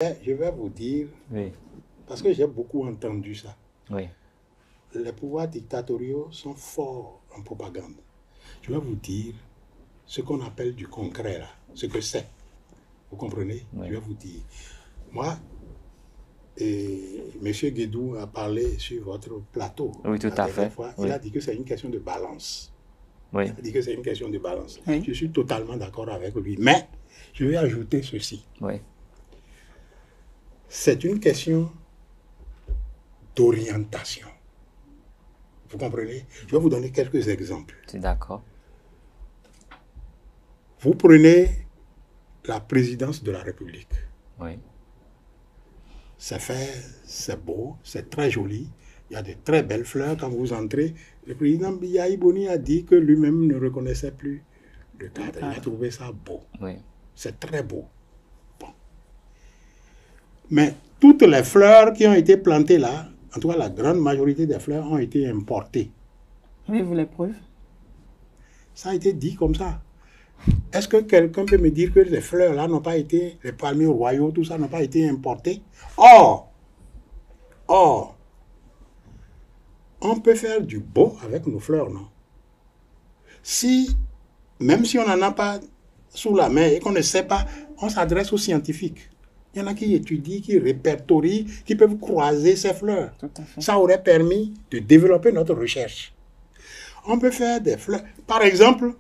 Je vais vous dire, Oui, parce que j'ai beaucoup entendu ça, oui, les pouvoirs dictatoriaux sont forts en propagande. Je vais vous dire ce qu'on appelle du concret, là, ce que c'est. Vous comprenez? oui. Je vais vous dire. Moi, M. Guédou a parlé sur votre plateau. Oui, tout la à dernière fait. fois. Oui. Il a dit que c'est une question de balance. Oui, Il a dit que c'est une question de balance. Oui. Je suis totalement d'accord avec lui. Mais je vais ajouter ceci. oui, C'est une question d'orientation. Vous comprenez? Je vais vous donner quelques exemples. je suis d'accord. Vous prenez la présidence de la République. Oui, C'est fait, c'est beau, c'est très joli. Il y a de très belles fleurs quand vous entrez. Le président Biaï Boni a dit que lui-même ne reconnaissait plus le cadre. Il a trouvé ça beau. oui, C'est très beau. Bon. Mais toutes les fleurs qui ont été plantées là, en tout cas la grande majorité des fleurs ont été importées. Avez-vous les preuves? Ça a été dit comme ça. Est-ce que quelqu'un peut me dire que les fleurs là n'ont pas été, les palmiers royaux, tout ça n'ont pas été importés? Or, on peut faire du beau avec nos fleurs, non? Si, même si on n'en a pas sous la main et qu'on ne sait pas, on s'adresse aux scientifiques. Il y en a qui étudient, qui répertorient, qui peuvent croiser ces fleurs. Tout à fait. Ça aurait permis de développer notre recherche. On peut faire des fleurs. Par exemple,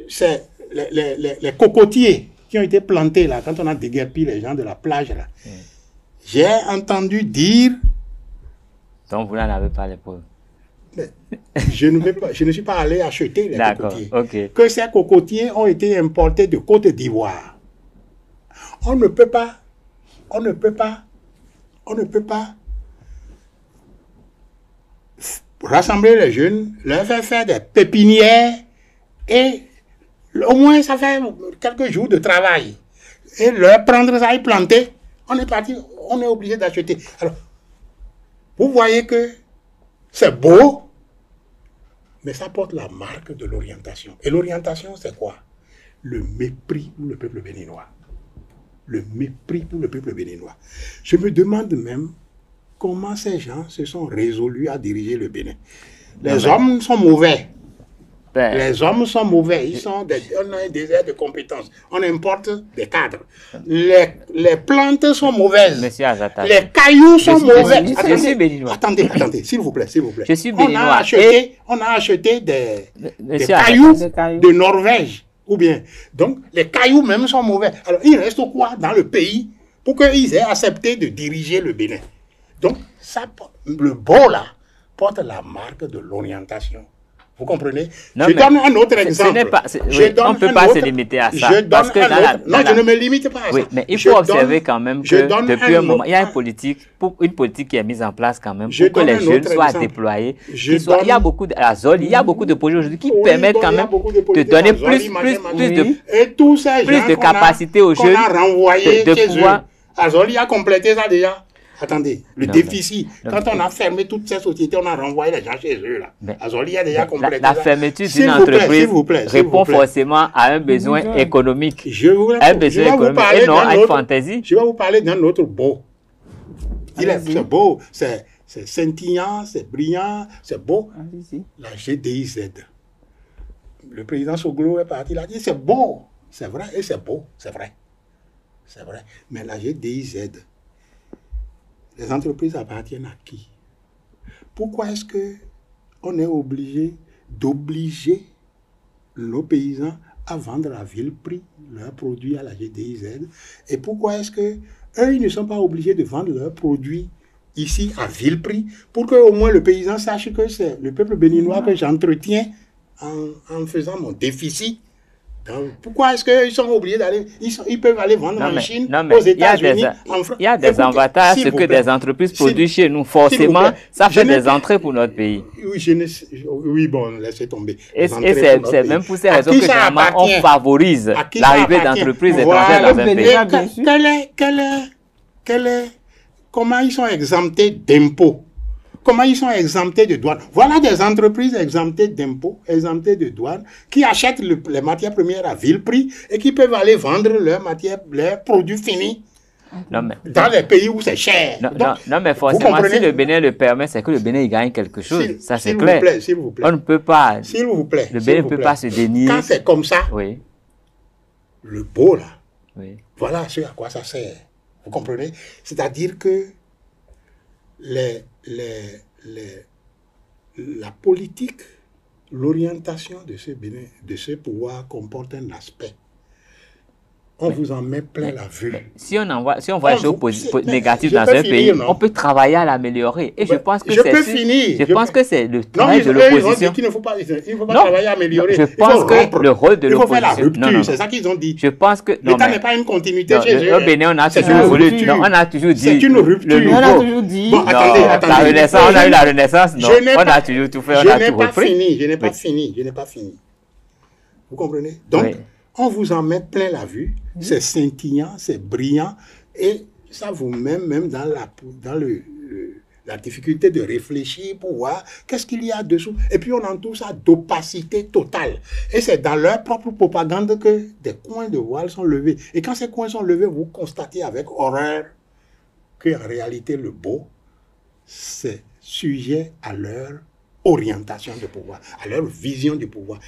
c'est les cocotiers qui ont été plantés là, quand on a déguerpi les gens de la plage là. J'ai entendu dire, donc vous n'en avez pas les preuves. mais je ne suis pas allé acheter les D'accord, cocotiers, ok. que ces cocotiers ont été importés de Côte d'Ivoire. On ne peut pas rassembler les jeunes, leur faire des pépinières et au moins ça fait quelques jours de travail. Et leur prendre ça et planter, on est parti, on est obligé d'acheter. Alors, vous voyez que c'est beau, mais ça porte la marque de l'orientation. Et l'orientation, c'est quoi? Le mépris pour le peuple béninois. Le mépris pour le peuple béninois. Je me demande même comment ces gens se sont résolus à diriger le Bénin. Les hommes sont mauvais. Ben, Les hommes sont mauvais. On a un désert de compétences. On importe des cadres. Les plantes sont mauvaises. Monsieur Azata, Les cailloux sont mauvais. je suis béninois. Attendez, s'il vous plaît, s'il vous plaît. Je suis béninois. On a acheté des Monsieur cailloux Azata. Des cailloux. de Norvège. Ou bien, donc, les cailloux même sont mauvais. Alors, il reste quoi dans le pays pour qu'ils aient accepté de diriger le Bénin? Donc, ça, le beau là, porte la marque de l'orientation. Vous comprenez? Non, Je mais donne un autre ce exemple. n'est pas- Je oui, donne on ne peut un pas autre- se limiter à ça, Je donne parce que un dans la- autre- dans non, la- je ne me limite pas à oui, ça. mais il Je faut donne- observer quand même je que donne depuis un moment, il y a autre- une politique qui est mise en place quand même Je pour que donne les un jeunes autre soient exemple. déployés. Je Il y a donne- beaucoup de, à Zol, il y a beaucoup de projets aujourd'hui qui Oui, permettent bon, quand il y a même beaucoup de de politiques donner en Zoli, plus machin, de, Et tous ces plus gens de qu'on a- capacité aux qu'on jeunes a renvoyés de chez pouvoir- eux. Azoli a complété ça déjà. Attendez, le Non, déficit. mais- Quand on a fermé toutes ces sociétés, on a renvoyé les gens chez eux. Là. Mais- Azoli a déjà complété la ça. fermeture S'il d'une vous plaît, entreprise s'il vous plaît, s'il répond vous plaît. forcément à un besoin besoin. économique. Je Un vais besoin vous économique parler et non d'un à une autre- fantaisie. Je vais vous parler d'un autre beau. Allez-y. C'est beau, c'est scintillant, c'est brillant, c'est beau. Allez-y. La GDIZ. Le président Soglo est parti, il a dit c'est beau, c'est vrai, et c'est beau, c'est vrai. C'est vrai. Mais la GDIZ, les entreprises appartiennent à qui? Pourquoi est-ce qu'on est obligé d'obliger nos paysans à vendre à vil prix leurs produits à la GDIZ? Et pourquoi est-ce que eux, ils ne sont pas obligés de vendre leurs produits ici à vil prix pour qu'au moins le paysan sache que c'est le peuple béninois que j'entretiens en faisant mon déficit? Donc, pourquoi est-ce qu'ils sont obligés d'aller, ils peuvent aller vendre en Chine, aux États-Unis, en France? Il y a des avantages, ce que des entreprises produisent chez nous. Forcément, ça fait des entrées pour notre pays. Oui, bon, laissez tomber. Et c'est même pour ces raisons que généralement on favorise À qui l'arrivée ça appartient? d'entreprises Voilà. étrangères dans un pays. Comment ils sont exemptés d'impôts? Comment ils sont exemptés de douane? Voilà des entreprises exemptées d'impôts, exemptées de douane, qui achètent les matières premières à vil prix et qui peuvent aller vendre leurs produits finis Non, mais, dans les pays où c'est cher. non, Donc, non, non, mais forcément, si le Bénin le permet, c'est que le Bénin il gagne quelque chose. Ça, c'est clair. S'il vous plaît. On ne peut pas. S'il vous plaît. Le Bénin ne peut pas se dénier. Quand c'est comme ça, Oui, le beau là, oui. voilà ce à quoi ça sert. Vous comprenez? C'est-à-dire que la politique, l'orientation de ce pouvoir comporte un aspect. On vous en met plein la vue. Si on voit les choses négatives je dans peux un finir, pays, non? on peut travailler à l'améliorer. Et je pense que je peux finir. Je pense que c'est le Non, travail mais de eux, ils ont l'opposition. dit qu'il ne faut pas, Non, travailler à améliorer. je pense que le rôle de Il faut faire la l'opposition. rupture, Non, non, c'est ça qu'ils ont dit. Je pense que non, L'État mais n'est pas une continuité non, chez eux. au Bénin, on a C'est toujours une voulu. rupture. Non, on a toujours dit. C'est une rupture. le On a nouveau. toujours dit. Bon, Non, attendez. la Renaissance, on a eu la Renaissance, non. Je n'ai On pas- a toujours tout fait, on Je a n'ai tout pas repris. fini, je n'ai pas Oui. fini, je n'ai pas fini. Vous comprenez? Donc, Oui. on vous en met plein la vue, c'est scintillant, c'est brillant, et ça vous met même dans la difficulté de réfléchir pour voir qu'est-ce qu'il y a dessous. Et puis on entoure ça d'opacité totale. Et c'est dans leur propre propagande que des coins de voile sont levés. Et quand ces coins sont levés, vous constatez avec horreur qu'en réalité le beau, c'est sujet à leur orientation de pouvoir, à leur vision du pouvoir.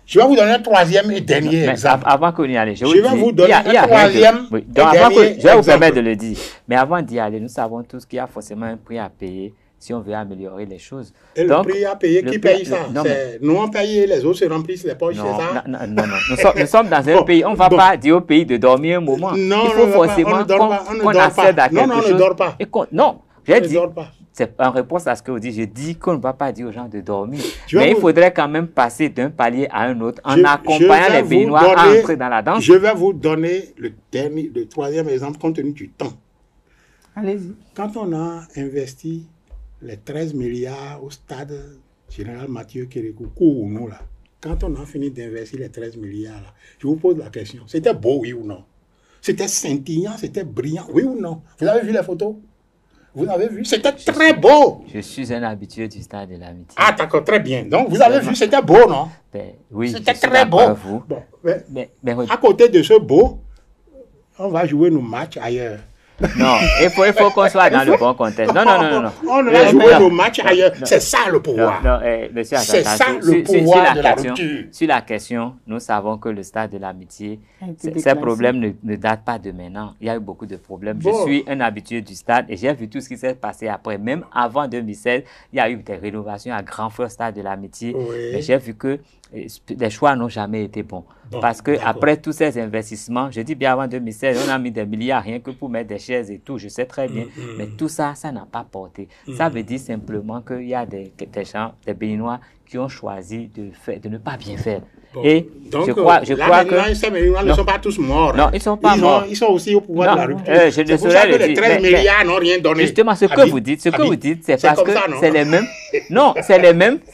Je vais vous donner un troisième et dernier Mais exemple. avant qu'on y aille, Je vais vous donner il y a un rien troisième oui. et Donc, avant que, dernier je vais vous exemple. permettre de le dire. Mais avant d'y aller, nous savons tous qu'il y a forcément un prix à payer si on veut améliorer les choses. Et Donc, le prix à payer, le qui prix- paye ça? non, C'est nous on paye et les autres se remplissent les poches, Non, c'est ça? non, non, non. Nous sommes dans un Bon, pays, on ne va bon. pas dire au pays de dormir un moment. Non, Il on faut ne va pas, forcément on ne dort pas, on ne qu'on dort accède pas. à Non, quelque non, on ne chose. dort pas. Et non, On j'ai ne dit, dort pas. c'est en réponse à ce que vous dites, je dis qu'on ne va pas dire aux gens de dormir. Je vais Mais il vous- faudrait quand même passer d'un palier à un autre en Je accompagnant vais les vous Béninois à donner- entrer dans la danse. Je vais vous donner le troisième exemple compte tenu du temps. Allez-y. Quand on a investi les 13 milliards au stade général Mathieu Kérékou, Kourounou, là, quand on a fini d'investir les 13 milliards, là, je vous pose la question, c'était beau, oui ou non? C'était scintillant, c'était brillant, oui ou non? Vous avez vu les photos? Vous avez vu? C'était très beau. Je suis un habitué du stade de l'amitié. Ah, d'accord, très bien. Donc, vous avez vu, c'était beau, non? Ben, oui, C'était je suis très d'accord beau. avec vous. Bon, Mais oui. à côté de ce beau, on va jouer nos matchs ailleurs. Non, il faut qu'on soit dans le bon contexte. Non, non, non, non. non. On va jouer nos matchs ailleurs. C'est ça le pouvoir. Non, monsieur C'est Atata, ça, le pouvoir de la rupture. Sur la question, nous savons que le stade de l'amitié, A été ces déclassé. problèmes ne datent pas de maintenant. Il y a eu beaucoup de problèmes. Bon. Je suis un habitué du stade et j'ai vu tout ce qui s'est passé après. Même avant 2016, il y a eu des rénovations à grand feu stade de l'amitié. Oui. Mais j'ai vu que les choix n'ont jamais été bons. Bon, Parce que d'accord. après tous ces investissements, je dis bien avant 2016, on a mis des milliards rien que pour mettre des chaises et tout, je sais très bien. Mais tout ça, ça n'a pas porté. Ça veut dire simplement qu'il y a des gens, des Béninois qui ont choisi de ne pas bien faire. Bon. Et Donc, je crois là, que... maintenant, ces Béninois ne Non. sont pas tous morts. Non, ils sont pas morts. Ils sont aussi au pouvoir de la Non, rupture. je ne C'est pour saurais ça que le les dire. 13 Mais- milliards n'ont rien donné. Justement, ce que Habib, vous dites, c'est c'est parce comme que ça, non? c'est les mêmes. Non, c'est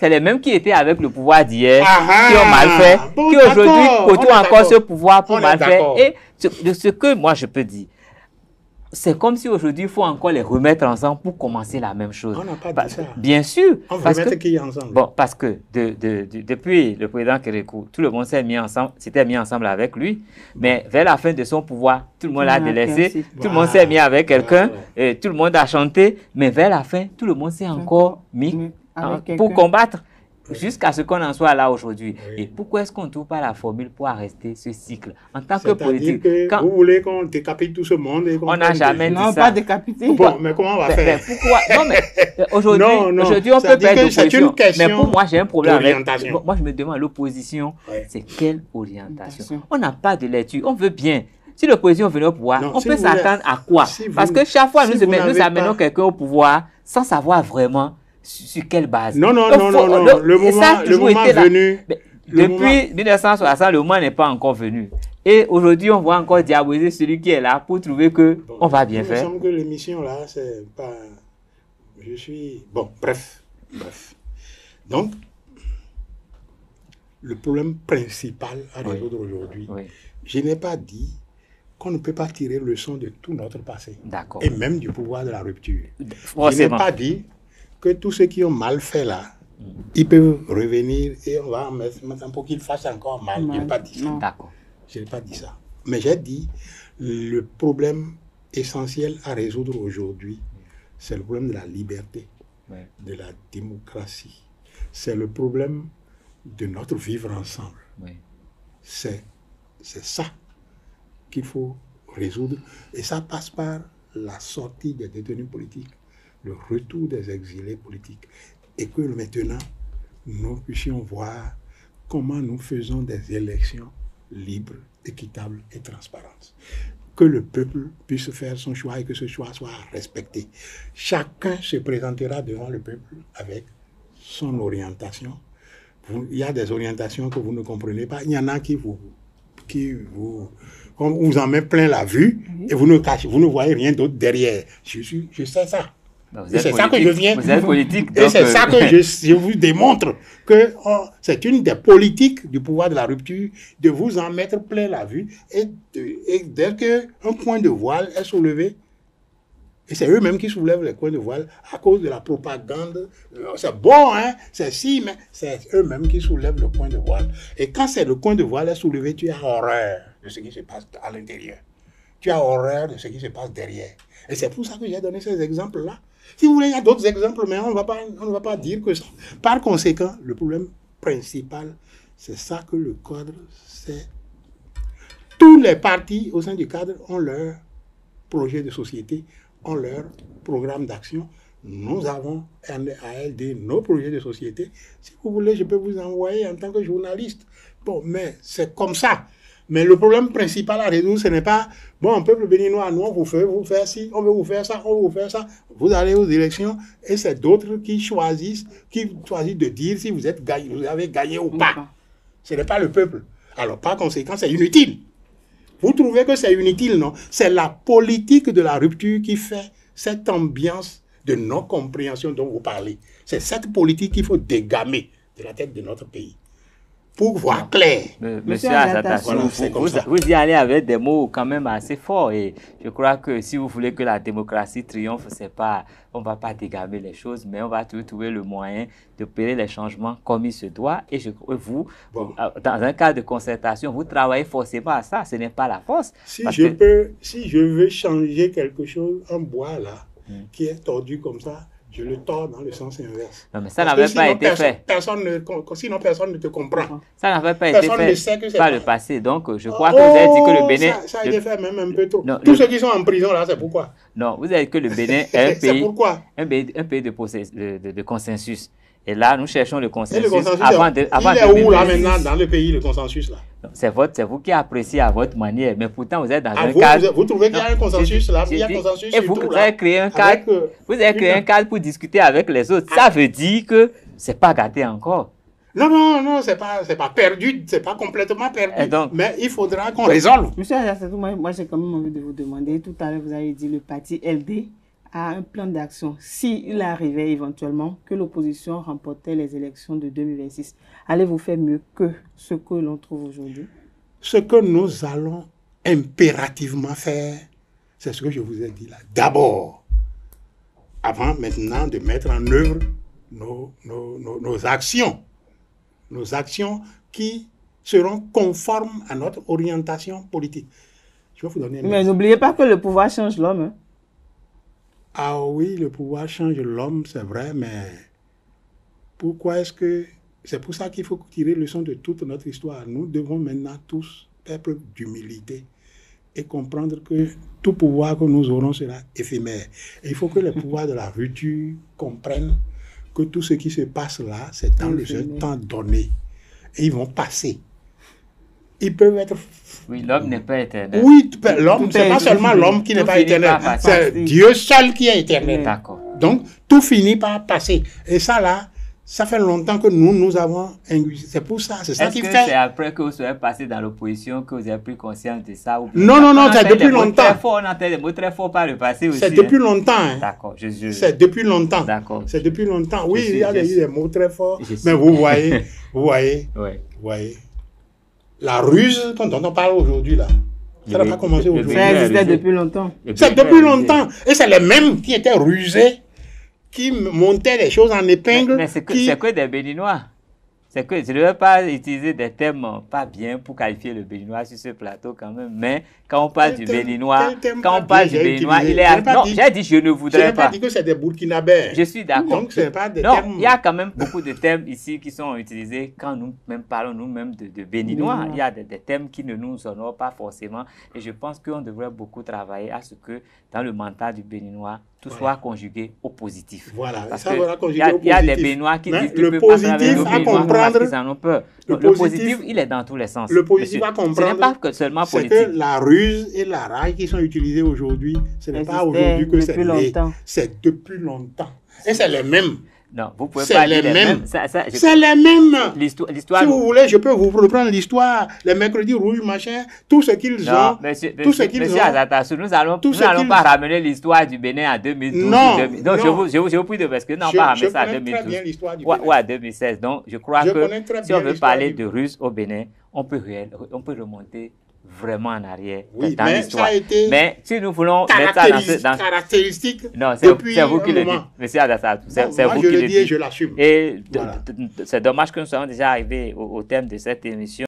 les mêmes qui étaient avec le pouvoir d'hier, Ah, qui ont mal fait, bon, qui aujourd'hui d'accord, on côtoient est encore ce d'accord. pouvoir pour On est mal faire. d'accord. Et ce que moi je peux dire, c'est comme si aujourd'hui il faut encore les remettre ensemble pour commencer la même chose. On n'a pas dit Parce- ça. Bien sûr. On veut parce mettre que- qui ensemble? Bon, parce que depuis le président Kérékou, tout le monde s'était mis ensemble avec lui, mais vers la fin de son pouvoir, tout le monde l'a On a délaissé, cassé. tout le monde s'est mis avec quelqu'un, Voilà. et tout le monde a chanté, mais vers la fin, tout le monde s'est encore mis Mais avec pour quelqu'un. combattre jusqu'à ce qu'on en soit là aujourd'hui. Oui. Et pourquoi est-ce qu'on ne trouve pas la formule pour arrêter ce cycle en tant que C'est-à-dire politique que quand vous voulez qu'on décapite tout ce monde et qu'on On n'a fasse des- jamais dit Non, ça. pas décapité. Bon, mais comment on va Ben, faire? pourquoi Non, mais aujourd'hui, Non, non. aujourd'hui, on peut C'est-à-dire perdre que c'est une l'opposition. question Mais pour moi, j'ai un problème avec. d'orientation. Moi, je me demande, l'opposition, Ouais. c'est quelle orientation Orientation. On n'a pas de lecture. On veut bien. Si l'opposition venait au pouvoir, Non, on si peut vous voulez- s'attendre à quoi si vous- Parce que chaque fois, si nous, vous nous n'avez amenons pas- quelqu'un au pouvoir sans savoir vraiment sur quelle base. Non, non, Donc, non, faut- non, non. donc, Le et ça moment, a le toujours moment été là. venu. Mais Le depuis 1960, le moment n'est pas encore venu. Et aujourd'hui, on va encore diaboliser celui qui est là pour trouver que on va bien Il me faire. semble que l'émission là, c'est pas. Je suis. Bon, bref. Donc, le problème principal à Oui. résoudre aujourd'hui, Oui, je n'ai pas dit qu'on ne peut pas tirer leçon de tout notre passé d'accord. et même du pouvoir de la rupture. Je n'ai Forcément. pas dit que tous ceux qui ont mal fait là, ils peuvent revenir et on va en mettre pour qu'ils fassent encore mal. Je n'ai pas dit ça. Non. D'accord. Je n'ai pas dit ça. Mais j'ai dit le problème essentiel à résoudre aujourd'hui, c'est le problème de la liberté, Ouais. de la démocratie. C'est le problème de notre vivre ensemble. Ouais. C'est ça qu'il faut résoudre. Et ça passe par la sortie des détenus politiques, le retour des exilés politiques. Et que maintenant, nous puissions voir comment nous faisons des élections libres, équitables et transparentes. Que le peuple puisse faire son choix et que ce choix soit respecté. Chacun se présentera devant le peuple avec son orientation. Il y a des orientations que vous ne comprenez pas. Il y en a qui vous on vous en met plein la vue et vous ne voyez rien d'autre derrière. Je sais ça. Vous êtes C'est ça que je viens. Vous êtes politique. Et c'est ça que je vous démontre que c'est une des politiques du pouvoir de la rupture de vous en mettre plein la vue et dès qu'un point de voile est soulevé, et c'est eux-mêmes qui soulèvent les coins de voile à cause de la propagande. C'est bon, hein, c'est si, mais c'est eux-mêmes qui soulèvent le coin de voile. Et quand c'est le coin de voile est soulevé, tu as horreur de ce qui se passe à l'intérieur. Tu as horreur de ce qui se passe derrière. Et c'est pour ça que j'ai donné ces exemples-là. Si vous voulez, il y a d'autres exemples, mais on ne va pas dire que ça. Par conséquent, le problème principal, c'est ça que le cadre, c'est... Tous les partis au sein du cadre ont leur projet de société, ont leur programme d'action. Nous avons à ALD nos projets de société. Si vous voulez, je peux vous envoyer en tant que journaliste. Bon, mais c'est comme ça. Mais le problème principal à résoudre, ce n'est pas, bon, peuple béninois, nous, on vous fait ci, on veut vous faire ça, on veut vous faire ça. Vous allez aux élections et c'est d'autres qui choisissent de dire si vous avez gagné ou pas. Ce n'est pas le peuple. Alors, par conséquent, c'est inutile. Vous trouvez que c'est inutile, non? C'est la politique de la rupture qui fait cette ambiance de non-compréhension dont vous parlez. C'est cette politique qu'il faut dégamer de la tête de notre pays. Pour voir clair. Monsieur Azata, voilà, vous y allez avec des mots quand même assez forts. Et je crois que si vous voulez que la démocratie triomphe, on ne va pas dégamer les choses, mais on va trouver le moyen d'opérer les changements comme il se doit. Et vous, dans un cas de concertation, vous travaillez forcément à ça. Ce n'est pas la force. Si je veux changer quelque chose en bois là, qui est tordu comme ça, je le tords dans le sens inverse. Non, mais ça n'avait pas été fait. Sinon, personne ne te comprend. Ça n'avait pas été fait par le passé. Donc, je crois que vous avez dit que le Bénin... Ça a été fait même un peu trop. Tous ceux qui sont en prison, là, c'est pourquoi? Non, vous avez dit que le Bénin est un pays de consensus. Et là, nous cherchons le consensus. Et le consensus, avant il est où, là, maintenant, dans le pays, le consensus, là? C'est vous qui appréciez à votre manière, mais pourtant vous êtes dans un cadre... Vous trouvez qu'il y a un consensus là? Il y a un consensus sur tout, là. Vous avez créé un cadre, un cadre pour discuter avec les autres. Ça veut dire que c'est pas gâté encore. Non, c'est pas perdu, c'est pas complètement perdu. Donc, mais il faudra qu'on résolve. Monsieur Azassatou, moi j'ai quand même envie de vous demander, tout à l'heure vous avez dit le parti LD a un plan d'action. S'il arrivait éventuellement que l'opposition remportait les élections de 2026, allez-vous faire mieux que ce que l'on trouve aujourd'hui? Ce que nous allons impérativement faire, c'est ce que je vous ai dit là. D'abord, avant maintenant de mettre en œuvre nos actions qui seront conformes à notre orientation politique. Je vais vous donner un exemple. Mais n'oubliez pas que le pouvoir change l'homme. Hein? Ah oui, le pouvoir change l'homme, c'est vrai, mais pourquoi est-ce que... C'est pour ça qu'il faut tirer leçon de toute notre histoire. Nous devons maintenant tous faire preuve d'humilité et comprendre que tout pouvoir que nous aurons sera éphémère. Et il faut que les pouvoirs de la rupture comprennent que tout ce qui se passe là, c'est dans le seul temps donné. Et ils vont passer. Ils peuvent être... Oui, l'homme n'est pas éternel. Oui, l'homme, c'est pas seulement l'homme qui n'est pas éternel. C'est Dieu seul qui est éternel. D'accord. Donc, tout finit par passer. Et ça là, ça fait longtemps que nous avons... C'est pour ça, c'est ça qui fait... Est-ce que c'est après que vous soyez passé dans l'opposition que vous avez pris conscience de ça? Ou Non, c'est depuis longtemps. On entend des mots très forts par le passé aussi. C'est depuis longtemps. Hein. D'accord. C'est depuis longtemps. D'accord. C'est depuis longtemps. Oui, il y a des mots très forts. Mais vous voyez, la ruse dont on parle aujourd'hui là, ça n'a pas commencé aujourd'hui. Ça existait depuis longtemps. C'est depuis longtemps. Et c'est les mêmes qui étaient rusés, qui montaient les choses en épingle. Mais c'est que des Béninois. c'est que je ne vais pas utiliser des termes pas bien pour qualifier le béninois sur ce plateau quand même, mais quand on parle du béninois, il est... Non, j'ai dit je ne voudrais pas. Je n'ai pas dit que c'est des burkinabés. Je suis d'accord. Donc, ce n'est pas des non, termes... il y a quand même beaucoup de termes ici qui sont utilisés quand nous-mêmes parlons nous-mêmes de béninois. Il y a des termes qui ne nous honorent pas forcément. Et je pense qu'on devrait beaucoup travailler à ce que dans le mental du béninois, tout soit conjugué au positif. Voilà, parce ça va conjuguer au positif. Il y a des béninois qui disent le positif à comprendre, parce qu'ils en ont peur. Le positif, il est dans tous les sens. Le positif à comprendre, ce n'est pas que seulement politique. C'est que la ruse et la raille qui sont utilisées aujourd'hui, ce n'est pas aujourd'hui que c'est longtemps. C'est depuis longtemps. Et c'est les mêmes. Non, vous pouvez pas dire les mêmes. C'est les mêmes. L'histoire. Si vous voulez, je peux vous reprendre l'histoire. Les mercredis rouges, machin, tout ce qu'ils ont. Monsieur Azatassou, nous n'allons pas ramener l'histoire du Bénin en 2012. Non, je vous prie de parce que nous n'allons pas ramener ça en 2012. Ou à 2016. Donc, je crois que si on veut parler de Russes au Bénin, on peut remonter vraiment en arrière dans l'histoire. Mais si nous voulons mettre ça dans caractéristique, non, c'est vous qui le dites, monsieur Adassa, c'est vous qui le dites. Je l'assume. Et c'est dommage que nous soyons déjà arrivés au thème de cette émission.